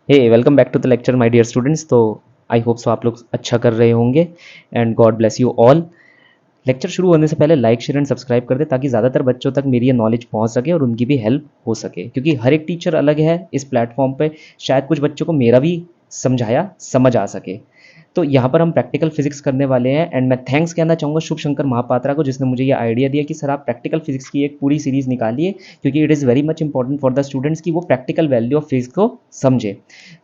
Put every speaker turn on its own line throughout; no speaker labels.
Hey welcome back to the lecture my dear students. तो I hope so आप लोग अच्छा कर रहे होंगे and God bless you all. Lecture शुरू होने से पहले लाइक शेयर एंड सब्सक्राइब कर दे ताकि ज़्यादातर बच्चों तक मेरी ये नॉलेज पहुंच सके और उनकी भी हेल्प हो सके, क्योंकि हर एक टीचर अलग है इस प्लेटफॉर्म पे। शायद कुछ बच्चों को मेरा भी समझाया समझ आ सके। तो यहाँ पर हम प्रैक्टिकल फिजिक्स करने वाले हैं एंड मैं थैंक्स कहना चाहूँगा शुभ शंकर महापात्रा को, जिसने मुझे ये आइडिया दिया कि सर आप प्रैक्टिकल फिजिक्स की एक पूरी सीरीज़ निकालिए, क्योंकि it is very much important for the students कि वो प्रैक्टिकल वैल्यू ऑफ फिजिक्स को समझे।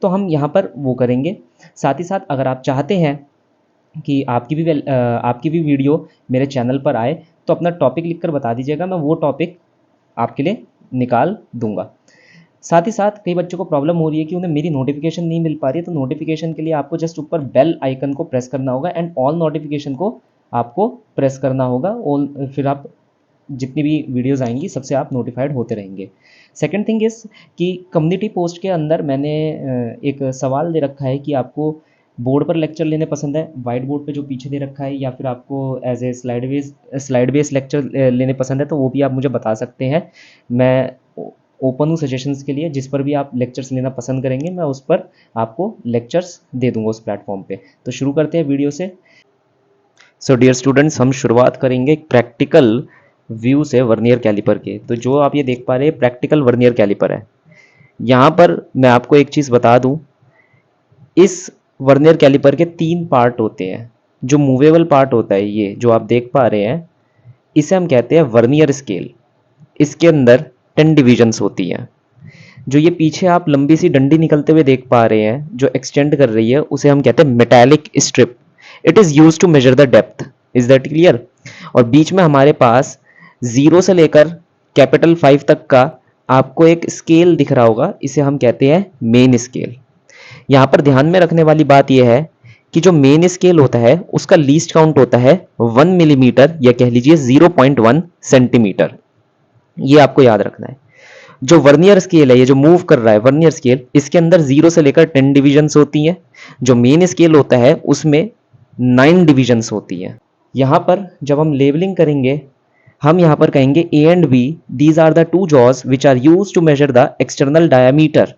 तो हम यहाँ पर वो करेंगे। साथ ही साथ अगर आप चाहते हैं कि आपकी भी वीडियो मेरे चैनल पर आए तो अपना टॉपिक लिखकर बता दीजिएगा, मैं वो टॉपिक आपके लिए निकाल दूंगा। साथ ही साथ कई बच्चों को प्रॉब्लम हो रही है कि उन्हें मेरी नोटिफिकेशन नहीं मिल पा रही है, तो नोटिफिकेशन के लिए आपको जस्ट ऊपर बेल आइकन को प्रेस करना होगा एंड ऑल नोटिफिकेशन को आपको प्रेस करना होगा। ऑल फिर आप जितनी भी वीडियोस आएंगी सबसे आप नोटिफाइड होते रहेंगे। सेकंड थिंग इज़ कि कम्युनिटी पोस्ट के अंदर मैंने एक सवाल दे रखा है कि आपको बोर्ड पर लेक्चर लेने पसंद है, वाइट बोर्ड पे जो पीछे दे रखा है, या फिर आपको as a slide base lecture लेने पसंद है, तो वो भी आप मुझे बता सकते हैं। मैं ओपन हूँ सजेशंस के लिए। जिस पर भी आप लेक्चर्स लेना पसंद करेंगे मैं उस पर आपको लेक्चर्स दे दूंगा उस प्लेटफॉर्म पे। तो शुरू करते हैं वीडियो से। सो डियर स्टूडेंट्स, हम शुरुआत करेंगे एक प्रैक्टिकल व्यू से वर्नियर कैलिपर के। तो जो आप ये देख पा रहे हैं प्रैक्टिकल वर्नियर कैलिपर है। यहाँ पर मैं आपको एक चीज़ बता दूँ, इस वर्नियर कैलिपर के 3 पार्ट होते हैं। जो मूवेबल पार्ट होता है ये जो आप देख पा रहे हैं, इसे हम कहते हैं वर्नियर स्केल। इसके अंदर 10 डिविजन्स होती हैं। जो ये पीछे आप लंबी सी डंडी निकलते हुए देख पा रहे हैं जो एक्सटेंड कर रही है, उसे हम कहते हैं metallic strip. It is use to measure the depth. Is that clear? और बीच में हमारे पास 0 से लेकर कैपिटल 5 तक का आपको एक स्केल दिख रहा होगा, इसे हम कहते हैं मेन स्केल। यहाँ पर ध्यान में रखने वाली बात यह है कि जो मेन स्केल होता है उसका लीस्ट काउंट होता है 1 मिलीमीटर या कह लीजिए 0.1 सेंटीमीटर। ये आपको याद रखना है। जो वर्नियर स्केल है, ये जो मूव कर रहा है वर्नियर स्केल, इसके अंदर 0 से लेकर 10 डिविजन्स होती हैं। जो मेन स्केल होता है उसमें 9 डिविजन्स होती हैं। यहाँ पर जब हम लेबलिंग करेंगे, हम यहाँ पर कहेंगे A and B, these are the two jaws which are use to measure the external diameter.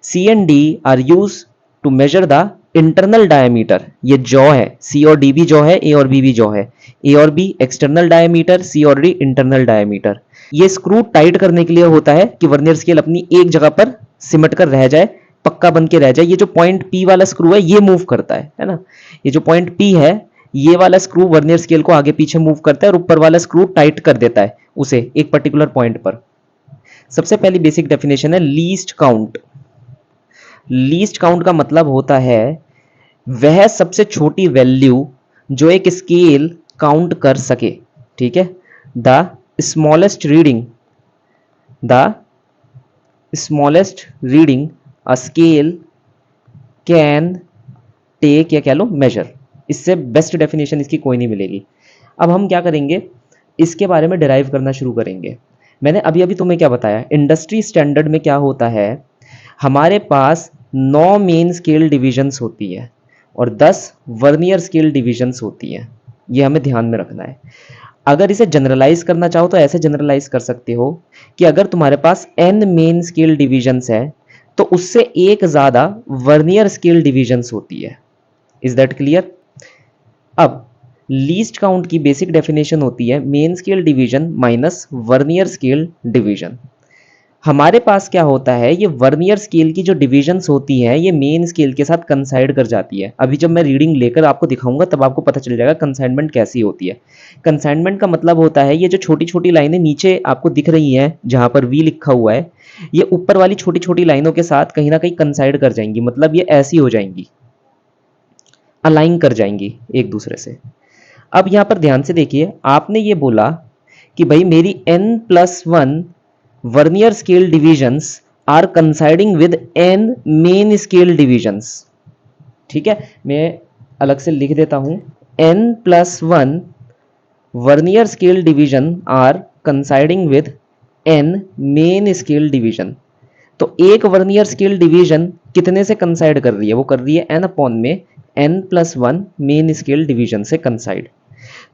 C and D are use to measure the internal diameter. ये जॉ है, सी और डी भी जॉ है, ए और बी भी jaw है। ए और B external diameter, सी और डी इंटरनल डायमीटर। ये स्क्रू टाइट करने के लिए होता है कि वर्नियर स्केल अपनी एक जगह पर सिमट कर रह जाए, पक्का बन के रह जाए। ये जो पॉइंट पी वाला स्क्रू है ये मूव करता है ना। ये जो पॉइंट पी है, ये वाला स्क्रू वर्नियर स्केल को आगे पीछे मूव करता है और ऊपर वाला स्क्रू टाइट कर देता है उसे एक पर्टिकुलर पॉइंट पर। सबसे पहली बेसिक डेफिनेशन है लीस्ट काउंट। लीस्ट काउंट का मतलब होता है वह सबसे छोटी वैल्यू जो एक स्केल काउंट कर सके। ठीक है? The smallest reading, the smallest reading a scale can take, या कह लो मेजर। इससे बेस्ट डेफिनेशन इसकी कोई नहीं मिलेगी। अब हम क्या करेंगे, इसके बारे में डिराइव करना शुरू करेंगे। मैंने अभी अभी तुम्हें क्या बताया, इंडस्ट्री स्टैंडर्ड में क्या होता है, हमारे पास 9 मेन स्केल डिविजन्स होती है और 10 वर्नियर स्केल डिविजन्स होती हैं। ये हमें ध्यान में रखना है। अगर इसे जनरलाइज करना चाहो तो ऐसे जनरलाइज कर सकते हो कि अगर तुम्हारे पास n मेन स्केल डिविजन्स है तो उससे एक ज़्यादा वर्नियर स्केल डिविजन्स होती है। Is that clear? अब लीस्ट काउंट की बेसिक डेफिनेशन होती है main scale division minus vernier scale division. हमारे पास क्या होता है, ये वर्नियर स्केल की जो डिविजन्स होती हैं ये मेन स्केल के साथ कंसाइड कर जाती है। अभी जब मैं रीडिंग लेकर आपको दिखाऊंगा तब आपको पता चल जाएगा कंसाइनमेंट कैसी होती है। कंसाइनमेंट का मतलब होता है ये जो छोटी छोटी लाइनें नीचे आपको दिख रही हैं जहां पर वी लिखा हुआ है, ये ऊपर वाली छोटी छोटी लाइनों के साथ कहीं ना कहीं कंसाइड कर जाएंगी। मतलब ये ऐसी हो जाएंगी, अलाइन कर जाएंगी एक दूसरे से। अब यहाँ पर ध्यान से देखिए, आपने ये बोला कि भाई मेरी n+1 vernier scale divisions are considering with n main scale divisions. ठीक है, मैं अलग से लिख देता हूं, n+1 vernier scale division are considering with n main scale division. तो एक वर्नियर स्केल डिवीजन कितने से कंसाइड कर रही है, वो कर रही है n में n+1 मेन स्केल डिवीजन से कंसाइड।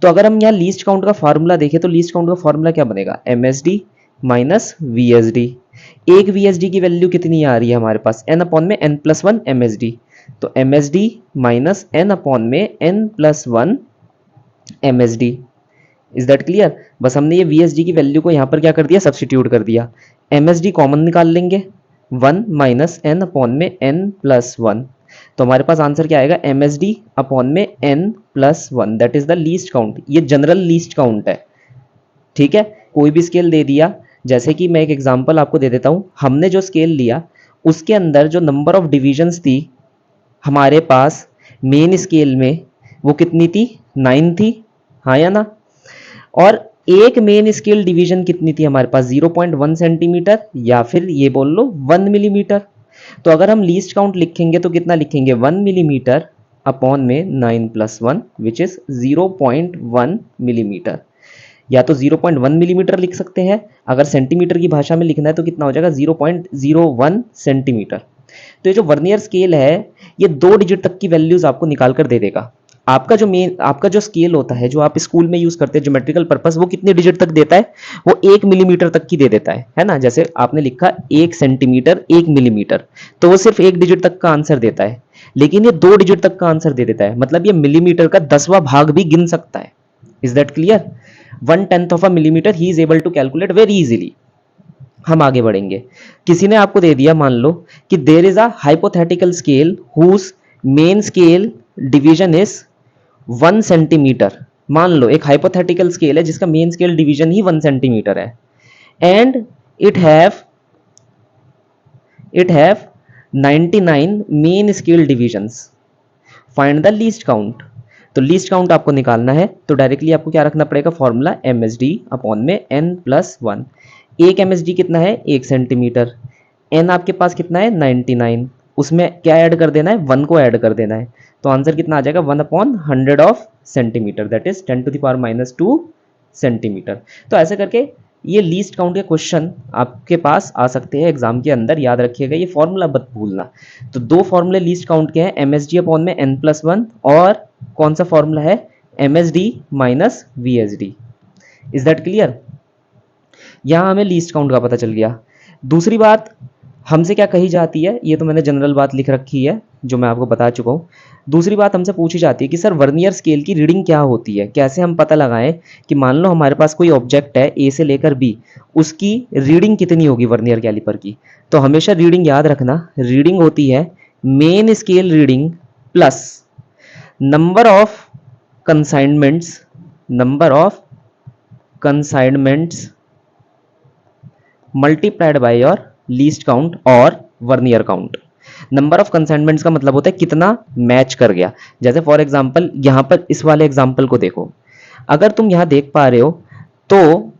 तो अगर हम यहाँ लीस्ट काउंट का फॉर्मूला देखें तो लीस्ट काउंट का फॉर्मूला क्या बनेगा, MSD माइनस VSD। एक VSD की वैल्यू कितनी आ रही है हमारे पास, n अपॉन में n+1 MSD, तो MSD माइनस n अपॉन में n+1 MSD। Is that clear? बस हमने ये VSD की वैल्यू को यहाँ पर क्या कर दिया, सब्सटीट्यूट कर दिया। MSD कॉमन निकाल लेंगे, 1 माइनस n अपॉन में n+1, तो हमारे पास आंसर क्या आएगा, MSD अपॉन में n+1, that is the least count. ये जनरल लीस्ट काउंट है, ठीक है। कोई भी स्केल दे दिया, जैसे कि मैं एक एग्जांपल आपको दे देता हूं, हमने जो स्केल लिया उसके अंदर जो नंबर ऑफ डिविजन्स थी हमारे पास मेन स्केल में, वो कितनी थी, 9 थी, हाँ या ना। और एक मेन स्केल डिवीजन कितनी थी हमारे पास, 0.1 सेंटीमीटर, या फिर ये बोल लो 1 मिलीमीटर। तो अगर हम लीस्ट काउंट लिखेंगे तो कितना लिखेंगे, 1 मिलीमीटर अपॉन में 9+1 विच इज 0.1 मिलीमीटर, या तो 0.1 मिलीमीटर लिख सकते हैं, अगर सेंटीमीटर की भाषा में लिखना है तो कितना हो जाएगा, 0.01 सेंटीमीटर। तो ये जो वर्नियर स्केल है ये 2 डिजिट तक की वैल्यूज आपको निकाल कर दे देगा। आपका जो स्केल होता है जो आप स्कूल में यूज करते हैं ज्योमेट्रिकल पर्पस, वो कितने डिजिट तक देता है, वो 1 मिलीमीटर तक की दे देता है ना। जैसे आपने लिखा 1 सेंटीमीटर 1 मिलीमीटर, तो वो सिर्फ 1 डिजिट तक का आंसर देता है, लेकिन ये 2 डिजिट तक का आंसर दे देता है, मतलब ये मिलीमीटर का 10वां भाग भी गिन सकता है। Is that clear? 1/10 of a millimetre he is able to calculate very easily. हम आगे बढ़ेंगे। किसी ने आपको दे दिया, मान लो कि there is a hypothetical scale whose main scale division is 1 centimetre. मान लो एक हाइपोथेटिकल स्केल है जिसका मेन स्केल डिवीजन ही 1 सेंटीमीटर है, and it have 99 main scale divisions. Find the least count. तो लीस्ट काउंट आपको निकालना है, तो डायरेक्टली आपको क्या रखना पड़ेगा, फॉर्मूला MSD अपॉन में n+1। एक MSD कितना है, 1 सेंटीमीटर, n आपके पास कितना है, 99, उसमें क्या ऐड कर देना है, 1 को ऐड कर देना है, तो आंसर कितना आ जाएगा, 1/100 of centimetre, that is 10⁻⁻2 centimetre. तो ऐसे करके ये लीस्ट काउंट के क्वेश्चन आपके पास आ सकते हैं एग्जाम के अंदर, याद रखिएगा, ये फॉर्मूला मत भूलना। तो 2 फॉर्मूले लीस्ट काउंट के हैं, MSD अपॉन में n+1, और कौन सा फॉर्मूला है, MSD minus VSD। Is that clear? यहां हमें लीस्ट काउंट का पता चल गया। दूसरी बात हमसे क्या कही जाती है, ये तो मैंने जनरल बात लिख रखी है जो मैं आपको बता चुका हूँ। दूसरी बात हमसे पूछी जाती है कि सर वर्नियर स्केल की रीडिंग क्या होती है, कैसे हम पता लगाएं कि मान लो हमारे पास कोई ऑब्जेक्ट है A से लेकर B, उसकी रीडिंग कितनी होगी वर्नियर कैलिपर की। तो हमेशा रीडिंग याद रखना, रीडिंग होती है main scale reading plus number of consignments, number of consignments multiplied by your least count और vernier count. Number of consignments का मतलब होता है कितना मैच कर गया। जैसे फॉर एग्जांपल यहां पर इस वाले एग्जांपल को देखो, अगर तुम यहां देख पा रहे हो तो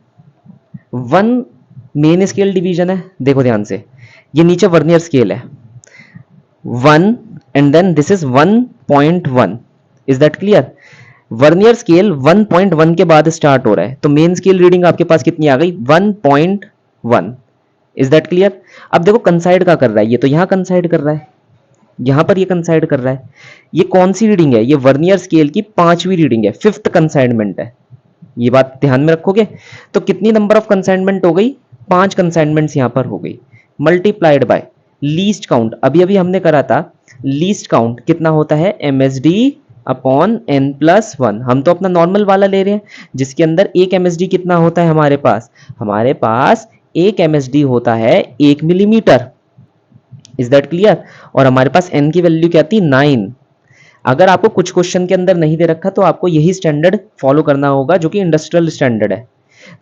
1 मेन स्केल डिवीजन है, देखो ध्यान से, ये नीचे वर्नियर स्केल है 1, and then this is 1.1। Is that clear? Vernier scale 1.1 के बाद स्टार्ट हो रहा है, तो मेन स्केल रीडिंग आपके पास कितनी आ गई, 1.1। Is that clear? अब देखो कंसाइड का कर रहा है, ये तो यहां कंसाइड कर रहा है, यहां पर ये कंसाइड कर रहा है। ये कौन सी रीडिंग है, ये वर्नियर स्केल की 5वीं रीडिंग है, 5th कंसाइनमेंट है। ये बात ध्यान में रखोगे। तो कितनी नंबर ऑफ कंसाइनमेंट हो गई, 5 कंसाइनमेंट्स यहां पर हो गई, मल्टीप्लाइड बाय लीस्ट काउंट। अभी अभी हमने करा था लीस्ट काउंट कितना होता है, MSD अपॉन n+1। हम तो अपना नॉर्मल वाला ले रहे हैं जिसके अंदर एक MSD कितना होता है हमारे पास एक MSD होता है 1 मिलीमीटर। Is that clear? और हमारे पास n की वैल्यू क्या थी, 9। अगर आपको कुछ क्वेश्चन के अंदर नहीं दे रखा तो आपको यही स्टैंडर्ड फॉलो करना होगा जो कि इंडस्ट्रियल स्टैंडर्ड है।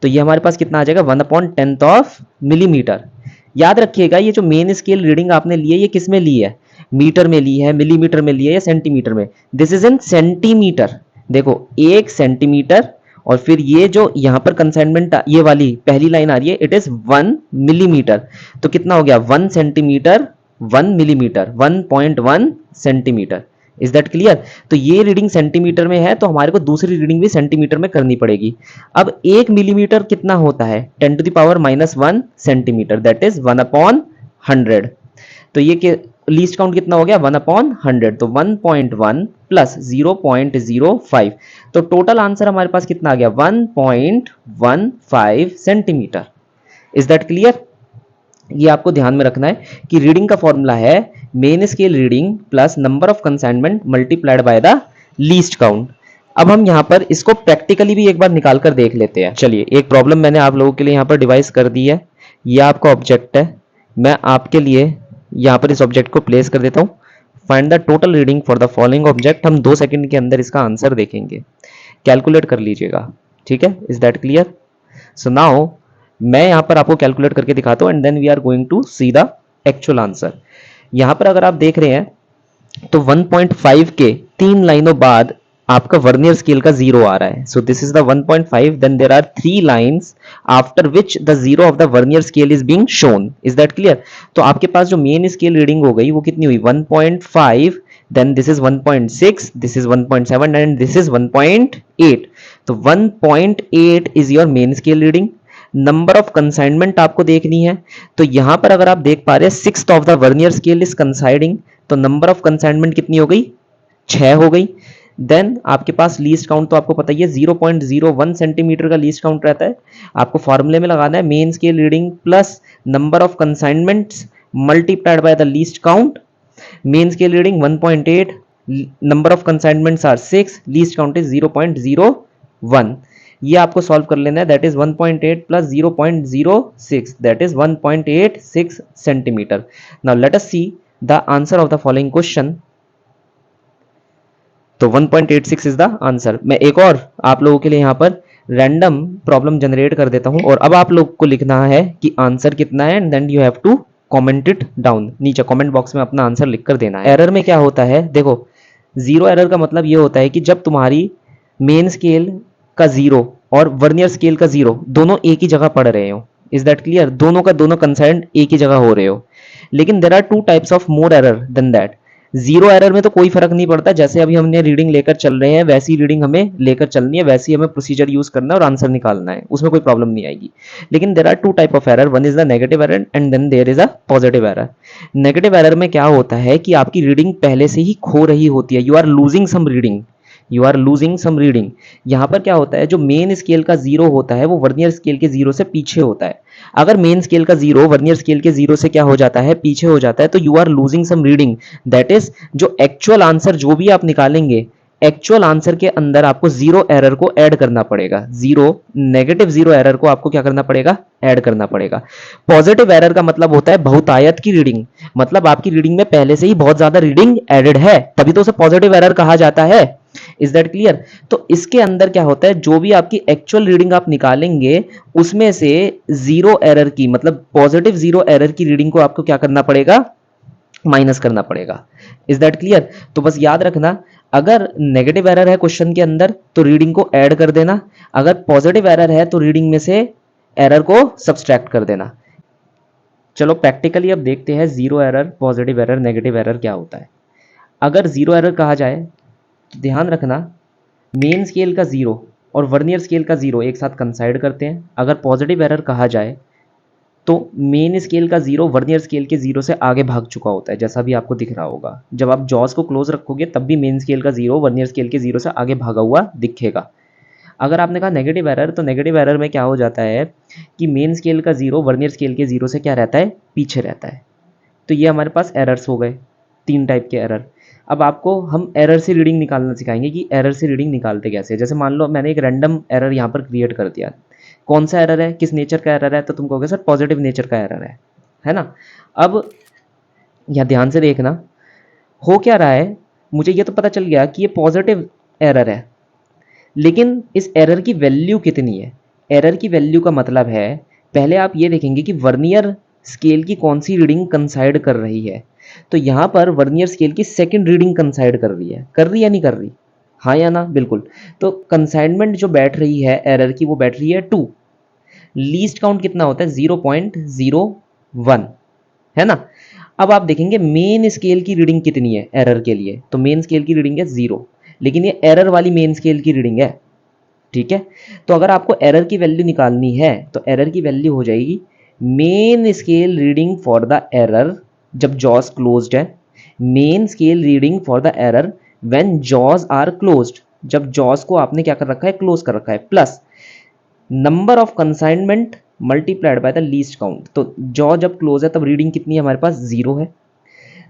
तो ये हमारे पास कितना आ जाएगा, 1/10 ऑफ मिलीमीटर। याद रखिएगा ये जो मेन स्केल रीडिंग आपने ली है ये किस में ली है, मीटर में ली है, मिलीमीटर में ली है, या सेंटीमीटर में। This is in centimetre. देखो 1 सेंटीमीटर, और फिर ये जो यहां पर कंसाइनमेंट ये वाली पहली लाइन आ रही है, इट इज 1 मिलीमीटर। तो कितना हो गया, 1 centimetre 1 millimetre, 1.1 centimetre. Is that clear? तो ये रीडिंग सेंटीमीटर में है, तो हमारे को दूसरी रीडिंग भी सेंटीमीटर में करनी पड़ेगी। अब 1 मिलीमीटर कितना होता है, 10⁻⁻1 सेंटीमीटर, दैट इज 1/100। तो ये लीस्ट काउंट कितना हो गया, 1/100, तो 1.1 प्लस 0.05, तो टोटल आंसर हमारे पास कितना आ गया, 1.15 सेंटीमीटर। Is that clear? ये आपको ध्यान में रखना है कि रीडिंग का फॉर्मूला है main scale reading plus number of consignment multiplied by the least count. अब हम यहाँ पर इसको प्रैक्टिकली भी एक बार निकाल कर देख लेते हैं। चलिए, एक प्रॉब्लम मैंने आप लोगों के लिए यहाँ पर डिवाइस कर दी है। ये आपका ऑब्जेक्ट है, मैं आपके लिए यहाँ पर इस ऑब्जेक्ट को प्लेस कर देता हूँ। Find the total reading for the following object. हम 2 सेकंड के अंदर इसका आंसर देखेंगे, कैलकुलेट कर लीजिएगा। ठीक है, is that clear? So now मैं यहां पर आपको कैलकुलेट करके दिखाता हूं and then we are going to see the actual answer. यहां पर अगर आप देख रहे हैं तो 1.5 के 3 लाइनों बाद आपका वर्नियर स्केल का 0 आ रहा है। So this is the 1.5, then there are 3 lines after which the 0 of the vernier scale is being shown. Is that clear? तो आपके पास जो मेन स्केल रीडिंग हो गई वो कितनी हुई? 1.5, then this is 1.6, this is 1.7 and this is 1.8। तो 1.8 is your main scale reading। Number of consignment आपको देखनी है, तो यहां पर अगर आप देख पा रहे हैं sixth of the vernier scale is considering, तो नंबर ऑफ कंसाइनमेंट कितनी हो गई? 6 हो गई। देन आपके पास लीस्ट काउंट तो आपको पता ही है 0.01 सेंटीमीटर का लीस्ट काउंट रहता है। आपको फॉर्मूले में लगाना है main scale reading plus number of consignments multiplied by the least count. Main scale reading 1.8, number of consignments are 6, least count is 0.01। ये आपको सॉल्व कर लेना है, that is 1.8 plus 0.06, that is 1.86 centimetre. Now let us see the answer of the following question. तो 1.86 is the answer. मैं एक और आप लोगों के लिए यहां पर रैंडम प्रॉब्लम जनरेट कर देता हूं और अब आप लोग को लिखना है कि आंसर कितना है and then you have to comment it down. नीचे कमेंट बॉक्स में अपना आंसर लिखकर देना है। एरर में क्या होता है, देखो, जीरो एरर का मतलब ये होता है कि जब तुम्हारी मेन स्केल का 0 और वर्नियर स्केल का 0 दोनों एक ही जगह पढ़ रहे हो। Is that clear? दोनों का दोनों कंसाइंड एक ही जगह हो रहे हो। लेकिन there are 2 types of more error than that. Zero error में तो कोई फर्क नहीं पड़ता, जैसे अभी हमने रीडिंग लेकर चल रहे हैं वैसी रीडिंग हमें लेकर चलनी है, वैसी हमें प्रोसीजर यूज करना है और आंसर निकालना है, उसमें कोई प्रॉब्लम नहीं आएगी। लेकिन there are 2 type of error, one is the negative error and then there is a positive error. Negative error में क्या होता है कि आपकी रीडिंग पहले से ही खो रही होती है, you are losing some reading, you are losing some reading. यहां पर क्या होता है, जो मेन स्केल का 0 होता है वो वर्नियर स्केल के 0 से पीछे होता है। अगर मेन स्केल का 0 वर्नियर स्केल के 0 से क्या हो जाता है, पीछे हो जाता है, तो you are losing some reading. That is जो एक्चुअल आंसर जो भी आप निकालेंगे, एक्चुअल आंसर के अंदर आपको जीरो एरर को ऐड करना पड़ेगा। नेगेटिव जीरो एरर को आपको क्या करना पड़ेगा? ऐड करना पड़ेगा। पॉजिटिव एरर का मतलब होता है बहुतायत की रीडिंग, मतलब आपकी रीडिंग में पहले से ही बहुत ज्यादा रीडिंग एडेड है, तभी तो उसे पॉजिटिव एरर कहा जाता है। Is that clear? तो इसके अंदर क्या होता है, जो भी आपकी एक्चुअल रीडिंग आप निकालेंगे उसमें से जीरो एरर की, मतलब पॉजिटिव जीरो एरर की रीडिंग को आपको क्या करना पड़ेगा? माइनस करना पड़ेगा। Is that clear? तो बस याद रखना, अगर नेगेटिव एरर है क्वेश्चन के अंदर तो रीडिंग को ऐड कर देना, अगर पॉजिटिव एरर है तो रीडिंग में से एरर को सब्सट्रैक्ट कर देना। चलो प्रैक्टिकली अब देखते हैं zero error, positive error, negative error क्या होता है। अगर जीरो एरर कहा जाए तो ध्यान रखना, मेन स्केल का 0 और वर्नियर स्केल का 0 एक साथ कंसाइड करते हैं। अगर पॉजिटिव एरर कहा जाए तो मेन स्केल का 0 वर्नियर स्केल के 0 से आगे भाग चुका होता है, जैसा भी आपको दिख रहा होगा। जब आप जॉस को क्लोज रखोगे तब भी मेन स्केल का 0 वर्नियर स्केल के 0 से आगे भागा हुआ दिखेगा। अगर आपने कहा नेगेटिव एरर, तो नेगेटिव एरर में क्या हो जाता है कि मेन स्केल का 0 वर्नियर स्केल के 0 से क्या रहता है? पीछे रहता है। तो ये हमारे पास एरर्स हो गए, 3 टाइप के एरर। अब आपको हम एरर से रीडिंग निकालना सिखाएंगे कि एरर से रीडिंग निकालते कैसे। जैसे मान लो मैंने एक रैंडम एरर यहाँ पर क्रिएट कर दिया, कौन सा एरर है, किस नेचर का एरर है, तो तुम कहोगे सर पॉजिटिव नेचर का एरर है ना। अब यहाँ ध्यान से देखना, हो क्या रहा है, मुझे ये तो पता चल गया कि ये पॉजिटिव एरर है, लेकिन इस एरर की वैल्यू कितनी है। एरर की वैल्यू का मतलब है, पहले आप ये देखेंगे कि वर्नियर स्केल की कौन सी रीडिंग कंसाइड कर रही है। तो यहां पर वर्नियर स्केल की सेकंड रीडिंग कंसाइड कर रही है नहीं कर रही? हाँ या ना? बिल्कुल। तो कंसाइनमेंट जो बैठ रही है एरर की, वो बैठ रही है 2। लीस्ट काउंट कितना होता है? 0.01, है ना। अब आप देखेंगे मेन स्केल की रीडिंग कितनी है एरर के लिए, तो मेन स्केल की रीडिंग है 0, लेकिन ये एरर वाली मेन स्केल की रीडिंग है। ठीक है, तो अगर आपको एरर की वैल्यू निकालनी है तो एरर की वैल्यू हो जाएगी main scale reading for the error जब जॉस क्लोज्ड है, main scale reading for the error when jaws are closed, जब जॉस को आपने क्या कर रखा है? क्लोज कर रखा है, plus number of consignment multiplied by the least count. तो जॉ जब क्लोज है तब रीडिंग कितनी है हमारे पास, 0 है।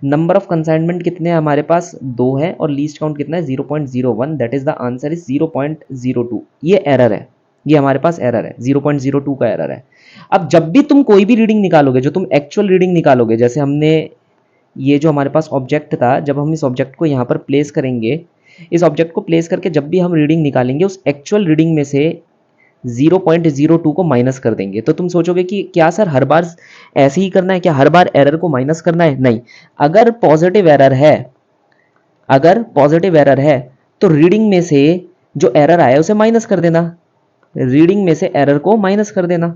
नंबर ऑफ कंसाइनमेंट कितने हैं हमारे पास, 2 है, और लीस्ट काउंट कितना है, 0.01। That is the answer is 0.02। ये एरर है, ये हमारे पास एरर है, 0.02 का एरर है। अब जब भी तुम कोई भी रीडिंग निकालोगे, जो तुम एक्चुअल रीडिंग निकालोगे, जैसे हमने ये जो हमारे पास ऑब्जेक्ट था, जब हम इस ऑब्जेक्ट को यहाँ पर प्लेस करेंगे, इस ऑब्जेक्ट को प्लेस करके जब भी हम रीडिंग निकालेंगे, उस एक्चुअल रीडिंग में से 0.02 को माइनस कर देंगे। तो तुम सोचोगे कि क्या सर हर बार ऐसे ही करना है, क्या हर बार एरर को माइनस करना है? नहीं, अगर पॉजिटिव एरर है, अगर पॉजिटिव एरर है तो रीडिंग में से जो एरर आया उसे माइनस कर देना, रीडिंग में से एरर को माइनस कर देना।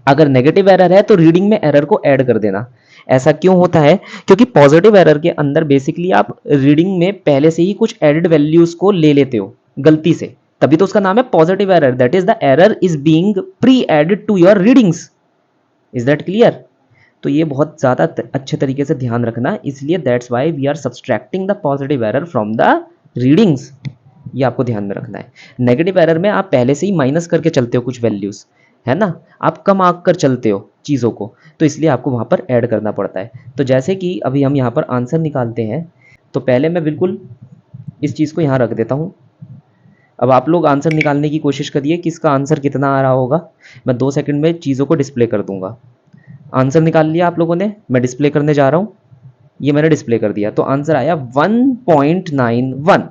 अगर नेगेटिव एरर है तो रीडिंग में एरर को ऐड कर देना। ऐसा क्यों होता है? क्योंकि पॉजिटिव एरर के अंदर बेसिकली आप रीडिंग में पहले से ही कुछ एडेड वैल्यूज को ले लेते हो गलती से, तभी तो उसका नाम है positive error. That is the error is being pre added to your readings. Is that clear? तो ये बहुत ज़्यादा अच्छे तरीके से ध्यान रखना, इसलिए that's why we are subtracting the positive error from the readings. ये आपको ध्यान में रखना है। नेगेटिव एरर में आप पहले से ही माइनस करके चलते हो कुछ वैल्यूज, है ना, आप कम आंक कर चलते हो चीज़ों को, तो इसलिए आपको वहाँ पर ऐड करना पड़ता है। तो जैसे कि अभी हम यहाँ पर आंसर निकालते हैं, तो पहले मैं बिल्कुल इस चीज़ को यहाँ रख देता हूँ। अब आप लोग आंसर निकालने की कोशिश करिए कि इसका आंसर कितना आ रहा होगा। मैं 2 सेकंड में चीज़ों को डिस्प्ले कर दूंगा। आंसर निकाल लिया आप लोगों ने, मैं डिस्प्ले करने जा रहा हूँ। ये मैंने डिस्प्ले कर दिया, तो आंसर आया 1.91।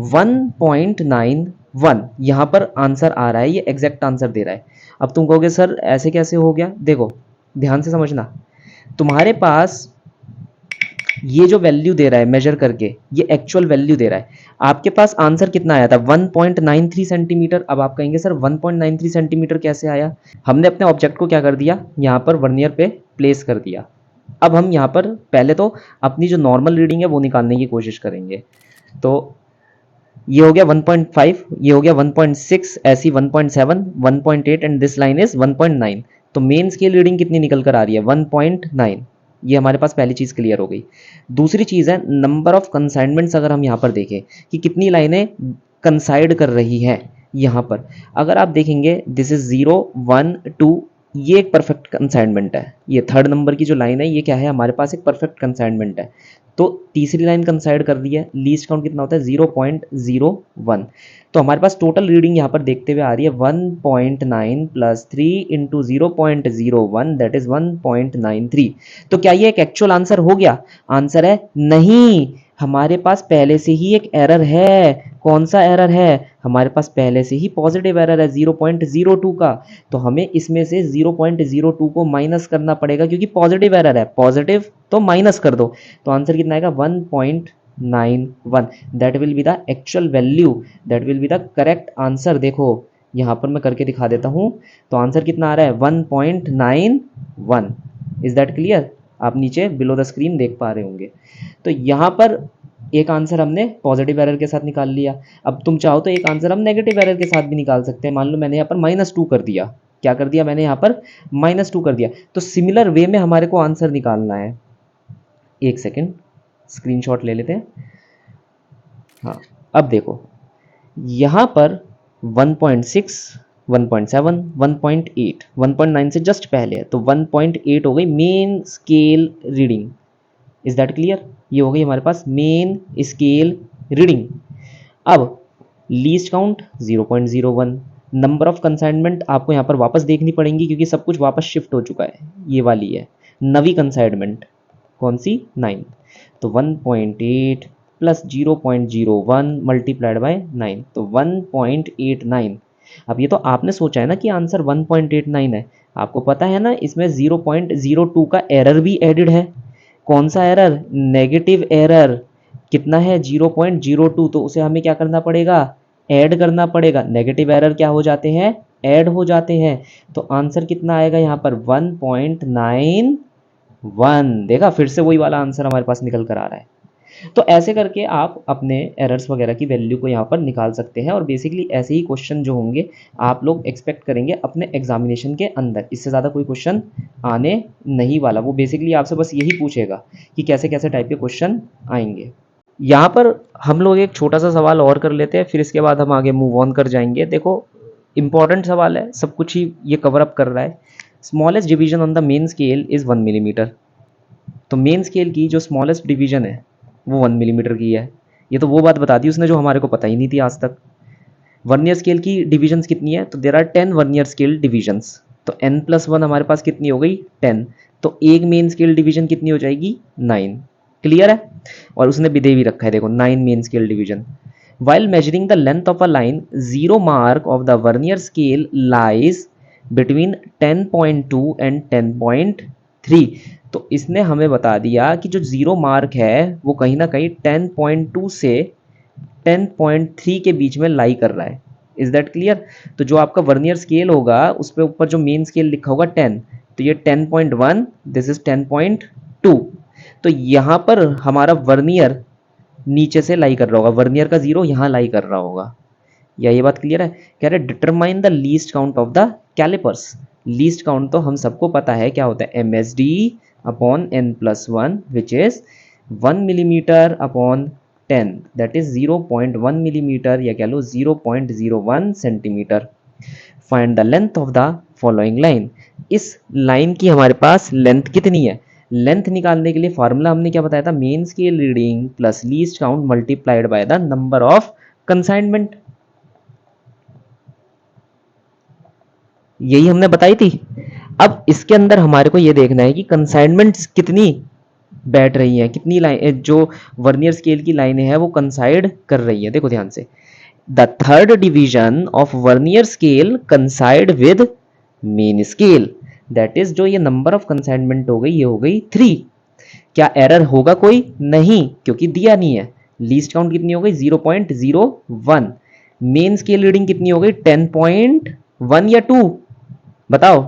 1.91 यहाँ पर आंसर आ रहा है, ये एग्जैक्ट आंसर दे रहा है। अब तुम कहोगे सर ऐसे कैसे हो गया? देखो ध्यान से समझना, तुम्हारे पास ये जो वैल्यू दे रहा है मेजर करके, ये एक्चुअल वैल्यू दे रहा है। आपके पास आंसर कितना आया था, 1.93 सेंटीमीटर। अब आप कहेंगे सर 1.93 सेंटीमीटर कैसे आया? हमने अपने ऑब्जेक्ट को क्या कर दिया, यहाँ पर वर्नियर पे प्लेस कर दिया। अब हम यहाँ पर पहले तो अपनी जो नॉर्मल रीडिंग है वो निकालने की कोशिश करेंगे। तो ये हो गया 1.5, ये हो गया 1.6, ऐसी 1.7, 1.8 एंड दिस लाइन इज 1.9। तो मेन स्केल रीडिंग कितनी निकल कर आ रही है, 1.9। ये हमारे पास पहली चीज़ क्लियर हो गई। दूसरी चीज़ है नंबर ऑफ कंसाइनमेंट्स। अगर हम यहाँ पर देखें कि कितनी लाइनें कंसाइड कर रही हैं, यहाँ पर अगर आप देखेंगे दिस इज 0, 1, 2, ये एक परफेक्ट कंसाइनमेंट है। ये थर्ड नंबर की जो लाइन है ये क्या है, हमारे पास एक परफेक्ट कंसाइनमेंट है। तो तीसरी लाइन कंसाइड कर दी है। लीस्ट काउंट कितना होता है, 0.01। तो हमारे पास टोटल रीडिंग यहाँ पर देखते हुए आ रही है 1.9 प्लस 3 इंटू 0.01, दैट इज 1.93। तो क्या ये एक एक्चुअल आंसर हो गया? आंसर है नहीं, हमारे पास पहले से ही एक एरर है। कौन सा एरर है? हमारे पास पहले से ही पॉजिटिव एरर है 0.02 का। तो हमें इसमें से 0.02 को माइनस करना पड़ेगा, क्योंकि पॉजिटिव एरर है, पॉजिटिव तो माइनस कर दो। तो आंसर कितना आएगा, 1.91। That will be the actual value, that will be the correct answer. देखो यहाँ पर मैं करके दिखा देता हूँ। तो आंसर कितना आ रहा है, 1.91। Is that clear? आप नीचे बिलो द स्क्रीन देख पा रहे होंगे। तो यहाँ पर एक आंसर हमने पॉजिटिव एरर के साथ निकाल लिया। अब तुम चाहो तो एक आंसर हम नेगेटिव एरर के साथ भी निकाल सकते हैं। मान लो मैंने यहाँ पर -2 कर दिया। क्या कर दिया मैंने यहाँ पर, -2 कर दिया। तो सिमिलर वे में हमारे को आंसर निकालना है। एक सेकेंड स्क्रीनशॉट ले लेते हैं। हाँ, अब देखो यहाँ पर 1.6, 1.7, 1.8, 1.9 से जस्ट पहले है, तो 1.8 हो गई main scale reading. Is that clear? ये हो गई हमारे पास मेन स्केल रीडिंग। अब least count 0.01। Number of consignment आपको यहाँ पर वापस देखनी पड़ेंगी, क्योंकि सब कुछ वापस शिफ्ट हो चुका है। ये वाली है नवी कंसाइनमेंट, कौन सी, 9। तो 1.8 प्लस 0.01 मल्टीप्लाइड बाय 9, तो 1.89। अब ये तो आपने सोचा है ना कि आंसर 1.89 है। आपको पता है ना इसमें 0.02 का एरर भी एडेड है। कौन सा एरर, नेगेटिव एरर। कितना है, 0.02। तो उसे हमें क्या करना पड़ेगा, ऐड करना पड़ेगा। नेगेटिव एरर क्या हो जाते हैं, ऐड हो जाते हैं। तो आंसर कितना आएगा यहाँ पर, 1.91। देखा, फिर से वही वाला आंसर हमारे पास निकल कर आ रहा है। तो ऐसे करके आप अपने एरर्स वगैरह की वैल्यू को यहाँ पर निकाल सकते हैं। और बेसिकली ऐसे ही क्वेश्चन जो होंगे आप लोग एक्सपेक्ट करेंगे अपने एग्जामिनेशन के अंदर। इससे ज़्यादा कोई क्वेश्चन आने नहीं वाला। वो बेसिकली आपसे बस यही पूछेगा कि कैसे कैसे टाइप के क्वेश्चन आएंगे। यहाँ पर हम लोग एक छोटा सा सवाल और कर लेते हैं, फिर इसके बाद हम आगे मूव ऑन कर जाएंगे। देखो इंपॉर्टेंट सवाल है, सब कुछ ही ये कवर अप कर रहा है। Smallest division on the main scale is 1 millimetre. तो मेन स्केल की जो स्मॉलेस्ट डिवीजन है वो 1 मिलीमीटर की है। ये तो वो बात बता दी उसने जो हमारे को पता ही नहीं थी आज तक। वर्नियर स्केल की डिविजन्स कितनी है, तो there are 10 vernier scale divisions. तो n+1 हमारे पास कितनी हो गई, 10। तो एक मेन स्केल डिवीजन कितनी हो जाएगी, 9। क्लियर है। और उसने भी दे भी रखा है, देखो 9 main scale division. While measuring the length of a line, zero mark of the vernier scale lies between 10.2 and 10.3। तो इसने हमें बता दिया कि जो जीरो मार्क है वो कहीं ना कहीं 10.2 से 10.3 के बीच में लाई कर रहा है। Is that clear. तो जो आपका वर्नियर स्केल होगा उस पर ऊपर जो मेन स्केल लिखा होगा 10, तो ये 10.1, दिस इज 10.2। तो यहाँ पर हमारा वर्नियर नीचे से लाई कर रहा होगा, वर्नियर का जीरो यहाँ लाई कर रहा होगा। या ये बात क्लियर है। कह रहे determine the least count of the calipers. Least count तो हम सबको पता है क्या होता है, MSD upon n+1 which is 1 millimetre upon 10, that is 0.1 millimetre या कह लो 0.01 centimetre. Find the length of the following line. इस लाइन की हमारे पास लेंथ कितनी है। लेंथ निकालने के लिए फॉर्मूला हमने क्या बताया था, main scale reading plus least count multiplied by the number of consignment. यही हमने बताई थी। अब इसके अंदर हमारे को ये देखना है कि कंसाइनमेंट्स कितनी बैठ रही हैं, कितनी लाइन जो वर्नियर स्केल की लाइनें हैं वो कंसाइड कर रही है। देखो ध्यान से, the third division of vernier scale कंसाइड with main scale, that is जो ये नंबर ऑफ कंसाइनमेंट हो गई ये हो गई 3। क्या एरर होगा कोई, नहीं, क्योंकि दिया नहीं है। लीस्ट काउंट कितनी हो गई 0.01। मेन स्केल रीडिंग कितनी हो गई 10.1 या 2, बताओ।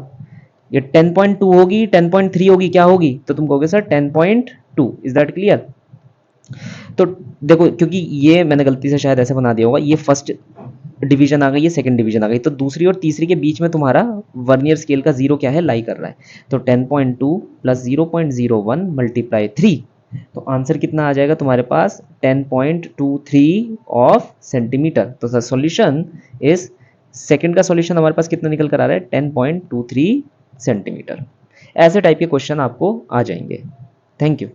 ये 10.2 होगी 10.3 होगी क्या होगी, तो तुम कहोगे सर 10.2। Is that clear. तो देखो क्योंकि ये मैंने गलती से शायद ऐसे बना दिया होगा, ये फर्स्ट डिवीजन आ गई, ये सेकंड डिवीजन आ गई, तो दूसरी और तीसरी के बीच में तुम्हारा वर्नियर स्केल का जीरो क्या है, लाई कर रहा है। तो 10.2 प्लस 0.01 मल्टीप्लाई 3, तो आंसर कितना आ जाएगा तुम्हारे पास 10.23 ऑफ सेंटीमीटर। तो द सॉल्यूशन इज, सेकंड का सॉल्यूशन हमारे पास कितना निकल कर आ रहा है 10.23 सेंटीमीटर। ऐसे टाइप के क्वेश्चन आपको आ जाएंगे। Thank you.